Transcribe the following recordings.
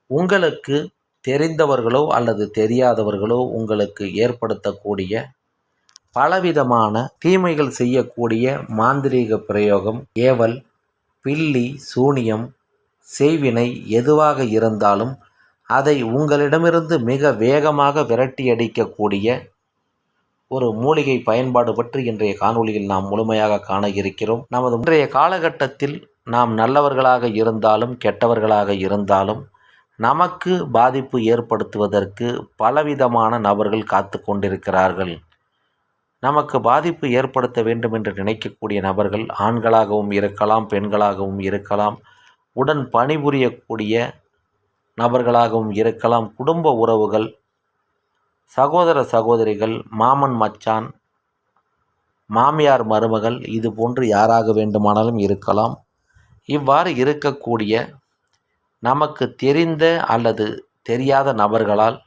உங்களுக்கு தெரிந்தவர்களோ அல்லது தெரியாதவர்களோ உங்களுக்கு ஏற்படுத்தக்கூடிய பலவிதமான தீமைகள் செய்யக்கூடிய மாந்திரீக பிரயோகம், ஏவல், பில்லி, சூனியம், செய்வினை எதுவாக இருந்தாலும் அதை உங்களிடமிருந்து மிக வேகமாக விரட்டி அடிக்கக்கூடிய ஒரு மூலிகை பயன்பாடு பற்றி இன்றைய காணொளியில் நாம் முழுமையாக காண இருக்கிறோம். நமது இன்றைய காலகட்டத்தில் நாம் நல்லவர்களாக இருந்தாலும் கெட்டவர்களாக இருந்தாலும் நமக்கு பாதிப்பு ஏற்படுத்துவதற்கு பலவிதமான நபர்கள் காத்து கொண்டிருக்கிறார்கள். நமக்கு பாதிப்பு ஏற்படுத்த வேண்டும் என்று நினைக்கக்கூடிய நபர்கள் ஆண்களாகவும் இருக்கலாம், பெண்களாகவும் இருக்கலாம், உடன் பணிபுரியக்கூடிய நபர்களாகவும் இருக்கலாம், குடும்ப உறவுகள், சகோதர சகோதரிகள், மாமன் மச்சான், மாமியார் மருமகள், இது போன்று யாராக வேண்டுமானாலும் இருக்கலாம். இவ்வாறு இருக்கக்கூடிய நமக்கு தெரிந்த அல்லது தெரியாத நபர்களால்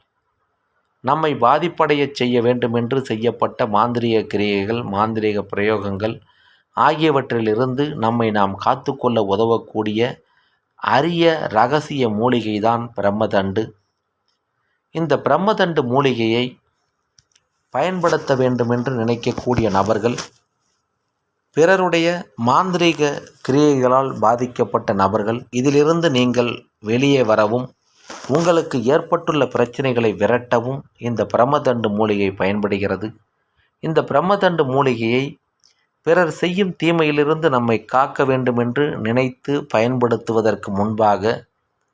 நம்மை பாதிப்படைய செய்ய வேண்டுமென்று செய்யப்பட்ட மாந்திரீக கிரியைகள், மாந்திரீக பிரயோகங்கள் ஆகியவற்றிலிருந்து நம்மை நாம் காத்துக்கொள்ள உதவக்கூடிய அரிய இரகசிய மூலிகைதான் பிரம்மதண்டு. இந்த பிரம்மதண்டு மூலிகையை பயன்படுத்த வேண்டுமென்று நினைக்கக்கூடிய நபர்கள், பிறருடைய மாந்திரீக கிரியைகளால் பாதிக்கப்பட்ட நபர்கள், இதிலிருந்து நீங்கள் வெளியே வரவும் உங்களுக்கு ஏற்பட்டுள்ள பிரச்சனைகளை விரட்டவும் இந்த பிரம்மதண்டு மூலிகை பயன்படுகிறது. இந்த பிரம்மதண்டு மூலிகையை பிறர் செய்யும் தீமையிலிருந்து நம்மை காக்க வேண்டுமென்று நினைத்து பயன்படுத்துவதற்கு முன்பாக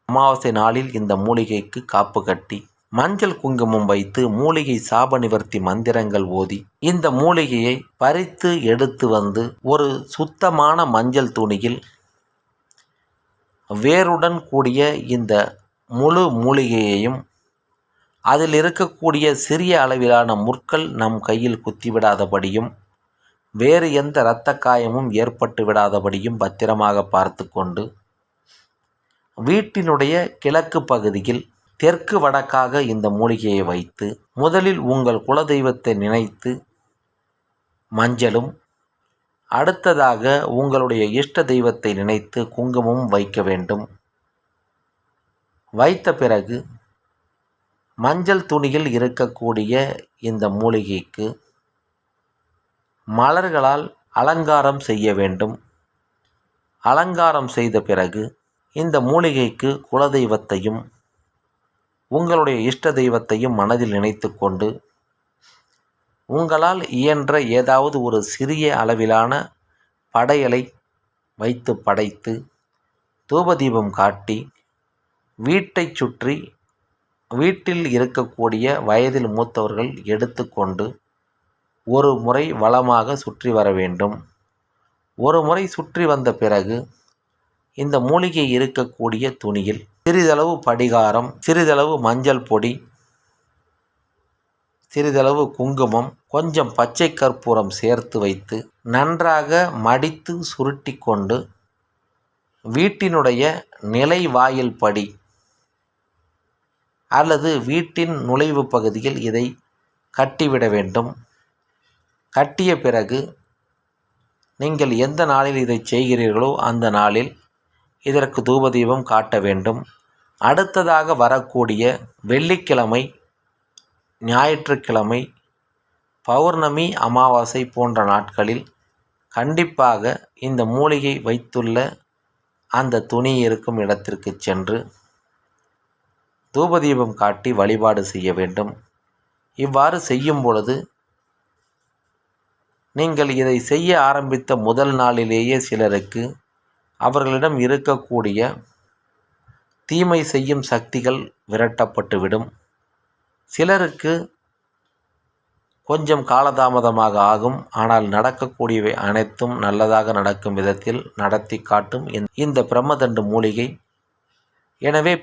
அமாவாசை நாளில் இந்த மூலிகைக்கு காப்பு கட்டி மஞ்சள் குங்குமம் வைத்து மூலிகை சாப நிவர்த்தி மந்திரங்கள் ஓதி இந்த மூலிகையை பறித்து எடுத்து வந்து ஒரு சுத்தமான மஞ்சள் துணியில் வேருடன் கூடிய இந்த முழு மூலிகையையும் அதில் இருக்கக்கூடிய சிறிய அளவிலான முற்கள் நம் கையில் குத்திவிடாதபடியும் வேறு எந்த இரத்த காயமும் ஏற்பட்டு விடாதபடியும் பத்திரமாக பார்த்து கொண்டு வீட்டினுடைய கிழக்கு பகுதியில் தெற்கு வடக்காக இந்த மூலிகையை வைத்து முதலில் உங்கள் குலதெய்வத்தை நினைத்து மஞ்சளும், அடுத்ததாக உங்களுடைய இஷ்ட தெய்வத்தை நினைத்து குங்குமமும் வைக்க வேண்டும். வைத்த பிறகு மஞ்சள் துணியில் இருக்கக்கூடிய இந்த மூலிகைக்கு மலர்களால் அலங்காரம் செய்ய வேண்டும். அலங்காரம் செய்த பிறகு இந்த மூலிகைக்கு குலதெய்வத்தையும் உங்களுடைய இஷ்ட தெய்வத்தையும் மனதில் நினைத்து கொண்டு உங்களால் இயன்ற ஏதாவது ஒரு சிறிய அளவிலான படையலை வைத்து படைத்து தூபதீபம் காட்டி வீட்டை சுற்றி வீட்டில் இருக்கக்கூடிய வயதில் மூத்தவர்கள் எடுத்துக்கொண்டு ஒரு முறை வலமாக சுற்றி வர வேண்டும். ஒரு முறை சுற்றி வந்த பிறகு இந்த மூலிகை இருக்கக்கூடிய துணியில் சிறிதளவு படிகாரம், சிறிதளவு மஞ்சள் பொடி, சிறிதளவு குங்குமம், கொஞ்சம் பச்சை கற்பூரம் சேர்த்து வைத்து நன்றாக மடித்து சுருட்டி கொண்டு வீட்டினுடைய நிலை வாயில் படி அல்லது வீட்டின் நுழைவு பகுதியில் இதை கட்டிவிட வேண்டும். கட்டிய பிறகு நீங்கள் எந்த நாளில் இதை செய்கிறீர்களோ அந்த நாளில் இதற்கு தூபதீபம் காட்ட வேண்டும். அடுத்ததாக வரக்கூடிய வெள்ளிக்கிழமை, ஞாயிற்றுக்கிழமை, பௌர்ணமி, அமாவாசை போன்ற நாட்களில் கண்டிப்பாக இந்த மூலிகை வைத்துள்ள அந்த துணி இருக்கும் இடத்திற்கு சென்று தூபதீபம் காட்டி வழிபாடு செய்ய வேண்டும். இவ்வாறு செய்யும் பொழுது நீங்கள் இதை செய்ய ஆரம்பித்த முதல் நாளிலேயே சிலருக்கு அவர்களிடம் இருக்கக்கூடிய தீமை செய்யும் சக்திகள் விரட்டப்பட்டுவிடும். சிலருக்கு கொஞ்சம் காலதாமதமாக ஆகும். ஆனால் நடக்கக்கூடியவை அனைத்தும் நல்லதாக நடக்கும் விதத்தில் நடத்தி காட்டும் இந்த பிரம்மதண்டு மூலிகை. எனவே